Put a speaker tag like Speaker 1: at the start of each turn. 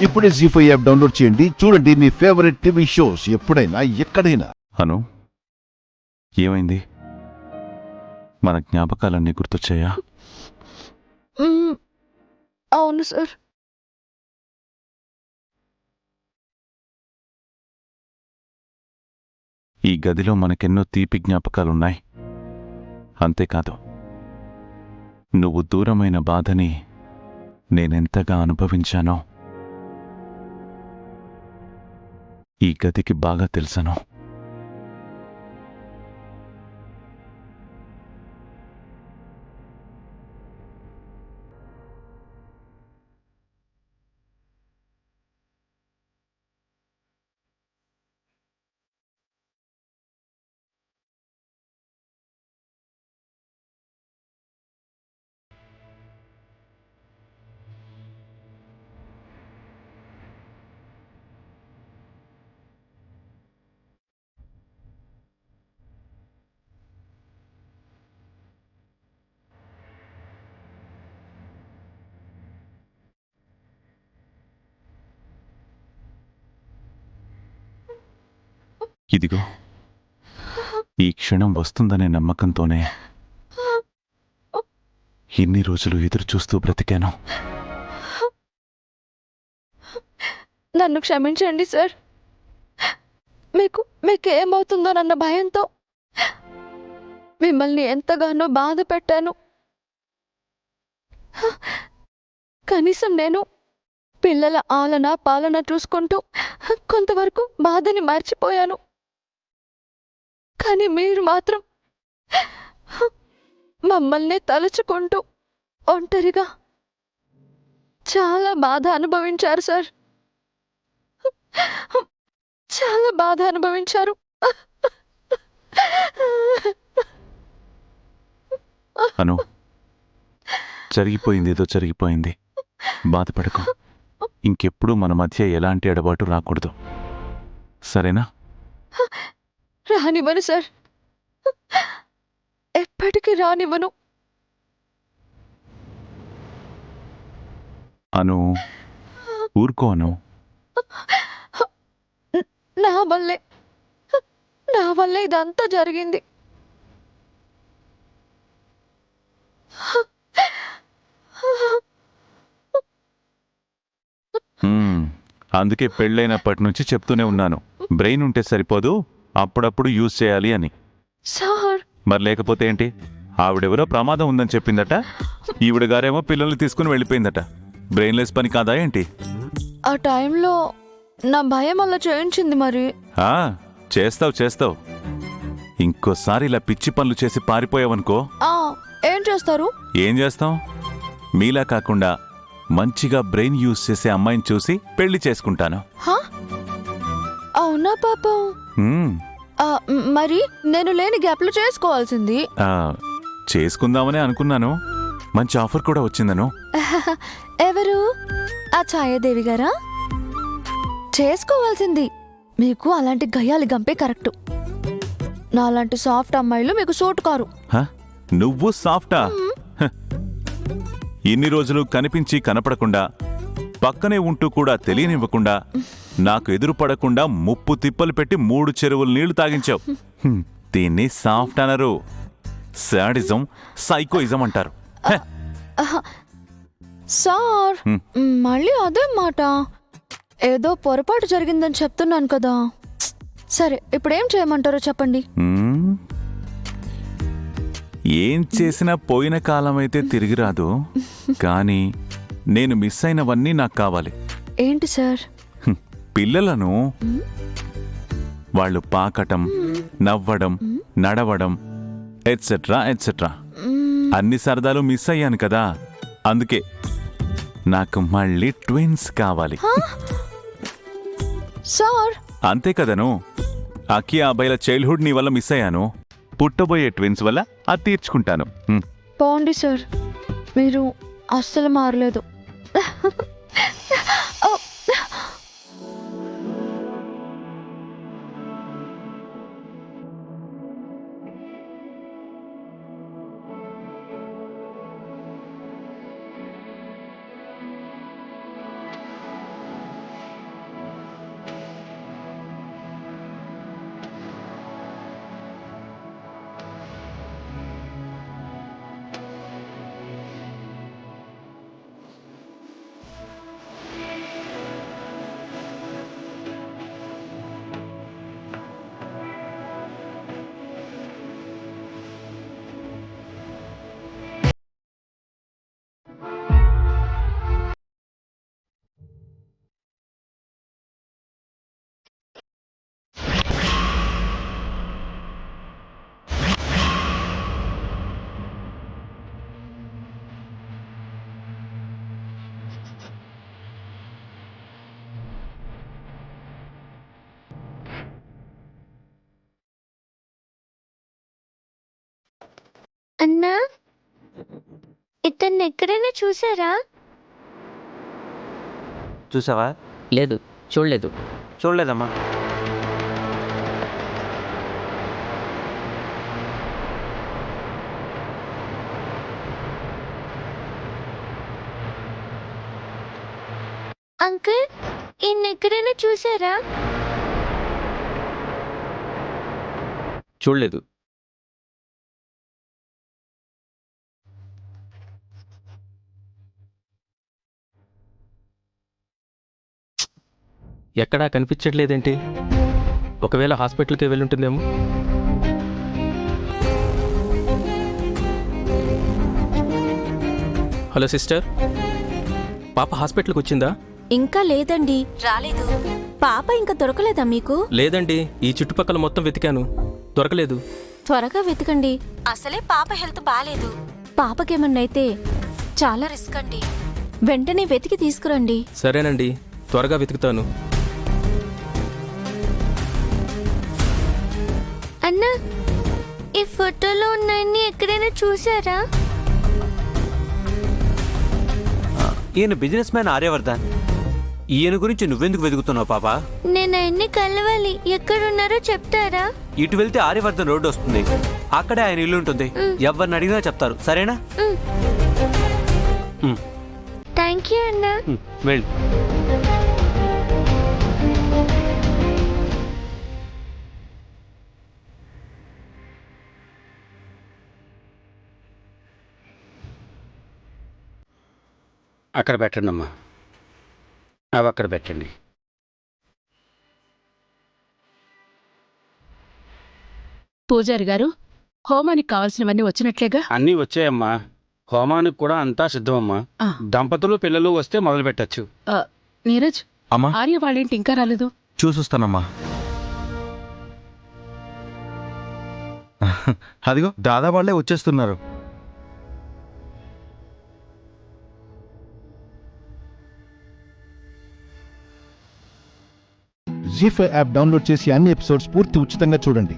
Speaker 1: ఇప్పుడే జీ5 app download చేయండి. చూడండి మీ ఫేవరెట్ టీవీ షోస్ ఎప్పుడైనా ఎక్కడైనా.
Speaker 2: అను, ఏమైంది? మన జ్ఞాపకాలన్నీ గుర్తొచ్చాయా?
Speaker 3: అవును సార్.
Speaker 2: ఈ గదిలో మనకెన్నో తీపి జ్ఞాపకాలున్నాయి. అంతేకాదు, నువ్వు దూరమైన బాధని నేనెంతగా అనుభవించానో ఈ గదికి బాగా తెలుసను. ఇదిగో, ఈ క్షణం వస్తుందనే నమ్మకంతోనే ఇన్ని రోజులు ఎదురుచూస్తూ బ్రతికాను.
Speaker 3: నన్ను క్షమించండి సార్. మీకేమవుతుందోనన్న భయంతో మిమ్మల్ని ఎంతగానో బాధ పెట్టాను. కనీసం నేను పిల్లల ఆలన పాలన చూసుకుంటూ కొంతవరకు బాధని మర్చిపోయాను. కానీ మీరు మాత్రం మమ్మల్ని తలుచుకుంటూ ఒంటరిగా చాలా బాధ అనుభవించారు సార్. చాలా బాధ అనుభవించారు.
Speaker 2: అను, జరిగిపోయిందేదో జరిగిపోయింది. బాధపడకు. ఇంకెప్పుడు మన మధ్య ఎలాంటి ఎడబాటు రాకూడదు, సరేనా?
Speaker 3: రానివ్వను సార్, ఎప్పటికీ రానివ్వను.
Speaker 2: అను, ఊరుకో అను.
Speaker 3: నా వల్లే ఇదంతా జరిగింది.
Speaker 2: అందుకే పెళ్ళైనప్పటి నుంచి చెప్తూనే ఉన్నాను, బ్రెయిన్ ఉంటే సరిపోదు, అప్పుడప్పుడు యూజ్ చేయాలి అని.
Speaker 3: సార్,
Speaker 2: మరి లేకపోతే ఏంటి? ఆవిడెవరో ప్రమాదం ఉందని చెప్పిందట, ఈవిడ గారేమో పిల్లల్ని తీసుకుని వెళ్ళిపోయిందట. బ్రెయిన్లెస్ పని కాదా ఏంటి?
Speaker 3: ఆ టైంలో నా భయం అలా చేయించింది. మరి
Speaker 2: చేస్తావు. ఇంకోసారి ఇలా పిచ్చి పనులు చేసి పారిపోయావనుకో.
Speaker 3: ఏం చేస్తారు?
Speaker 2: ఏం చేస్తాం? మీలా కాకుండా మంచిగా బ్రెయిన్ యూజ్ చేసే అమ్మాయిని చూసి పెళ్లి చేసుకుంటాను.
Speaker 3: అవునా పాపం? మరి నేను లేని గ్యాప్లు చేసుకోవాల్సింది.
Speaker 2: చేసుకుందామనే అనుకున్నాను. మంచి ఆఫర్ కూడా వచ్చిందను.
Speaker 3: ఎవరు? ఆ ఛాయాదేవి గారా? చేసుకోవాల్సింది. మీకు అలాంటి గయ్యాలి గంపే కరెక్ట్. నాలాంటి సాఫ్ట్ అమ్మాయిలు మీకు సూట్ కారు.
Speaker 2: నువ్వు సాఫ్టా? ఇన్ని రోజులు కనిపించి కనపడకుండా, పక్కనే ఉంటూ కూడా తెలియనివ్వకుండా, నాకు ఎదురుపడకుండా ముప్పు తిప్పలు పెట్టి 3 చెరువులు నీళ్లు తాగించావు. దీన్ని సాఫ్ట్ అనరు, శాడిజం, సైకోయిజం అంటారు.
Speaker 3: సార్, మళ్ళీ అదే మాట. ఏదో పొరపాటు జరిగిందని చెప్తున్నాను కదా. సరే, ఇప్పుడేం చేయమంటారో చెప్పండి.
Speaker 2: ఏం చేసినా పోయిన కాలమైతే తిరిగి రాదు, కానీ నేను మిస్ అయినవన్నీ నాకు కావాలి.
Speaker 3: ఏంటి సార్?
Speaker 2: పిల్లలను. వాళ్ళు పాకటం, నవ్వడం, నడవడం, ఎట్సెట్రా ఎట్సెట్రా అన్ని సరదాలు మిస్ అయ్యాను కదా. అందుకే నాకు మళ్ళీ ట్విన్స్ కావాలి.
Speaker 3: సార్,
Speaker 2: అంతే కదను. అక్కి అబ్బాయిల చైల్డ్హుడ్ నీ వల్ల మిస్ అయ్యాను. పుట్టబోయే ట్విన్స్ వల్ల అది తీర్చుకుంటాను.
Speaker 3: పోండి సార్, మీరు అస్సలు మారలేదు.
Speaker 4: అన్నా, ఇతన్ని ఎక్కడైనా చూసారా?
Speaker 5: చూసావా?
Speaker 6: లేదు, చూడలేదు.
Speaker 5: చూడలేదమ్మా.
Speaker 4: అంకుల్, ఈయన ఎక్కడైనా చూసారా?
Speaker 5: చూడలేదు.
Speaker 7: ఎక్కడా కనిపించట్లేదేంటి? ఒకవేళ హాస్పిటల్కి వెళ్ళుంటుందేమో. హలో సిస్టర్, పాప హాస్పిటల్కి వచ్చిందా?
Speaker 8: ఇంకా లేదండి, రాలేదు. పాప ఇంకా దొరకలేదా మీకు?
Speaker 7: లేదండి, ఈ చుట్టుపక్కల మొత్తం వెతికాను, దొరకలేదు.
Speaker 8: త్వరగా వెతకండి, అసలే పాప హెల్త్ బాలేదు. పాపకేమన్నైతే చాలా రిస్క్ అండి. వెంటనే వెతికి తీసుకురండి.
Speaker 7: సరేనండి, త్వరగా వెతుకుతాను.
Speaker 4: అన్నా, ఈ ఫోటోలో ఉన్నాయన్ని ఎక్కడైనా చూసారా?
Speaker 5: ఈయన బిజినెస్ మ్యాన్ ఆర్యవర్ధన్. ఈయన గురించి నువ్వెందుకు వెతుకుతున్నావు పాపా?
Speaker 4: నేను ఆయన్ని కలవాలి, ఎక్కడున్నారో చెప్తారా?
Speaker 5: ఇటు వెళ్తే ఆర్యవర్ధన్ రోడ్డు వస్తుంది, అక్కడే ఆయన ఇల్లు ఉంటుంది. ఎవరిని అడిగినా చెప్తారు, సరేనా?
Speaker 4: థ్యాంక్ యూ అన్నా.
Speaker 5: వెళ్ళు.
Speaker 9: అక్కడ పెట్టండి అమ్మా, అవి అక్కడ పెట్టండి.
Speaker 10: పూజారి గారు, హోమానికి కావాల్సినవన్నీ వచ్చినట్లేగా?
Speaker 9: అన్నీ వచ్చాయమ్మా, హోమానికి కూడా అంతా సిద్ధమమ్మా.
Speaker 10: ఆ.
Speaker 9: దంపతులు పిల్లలు వస్తే మొదలు పెట్టచ్చు.
Speaker 10: నీరజ్,
Speaker 11: అమ్మా,
Speaker 10: ఆర్య వాళ్ళేంటి ఇంకా రాలేదు?
Speaker 11: చూసొస్తానమ్మా. అదిగో దాదా వాళ్ళే వచ్చేస్తున్నారు.
Speaker 1: జీ5 యాప్ డౌన్లోడ్ చేసి అన్ని ఎపిసోడ్స్ పూర్తి ఉచితంగా చూడండి.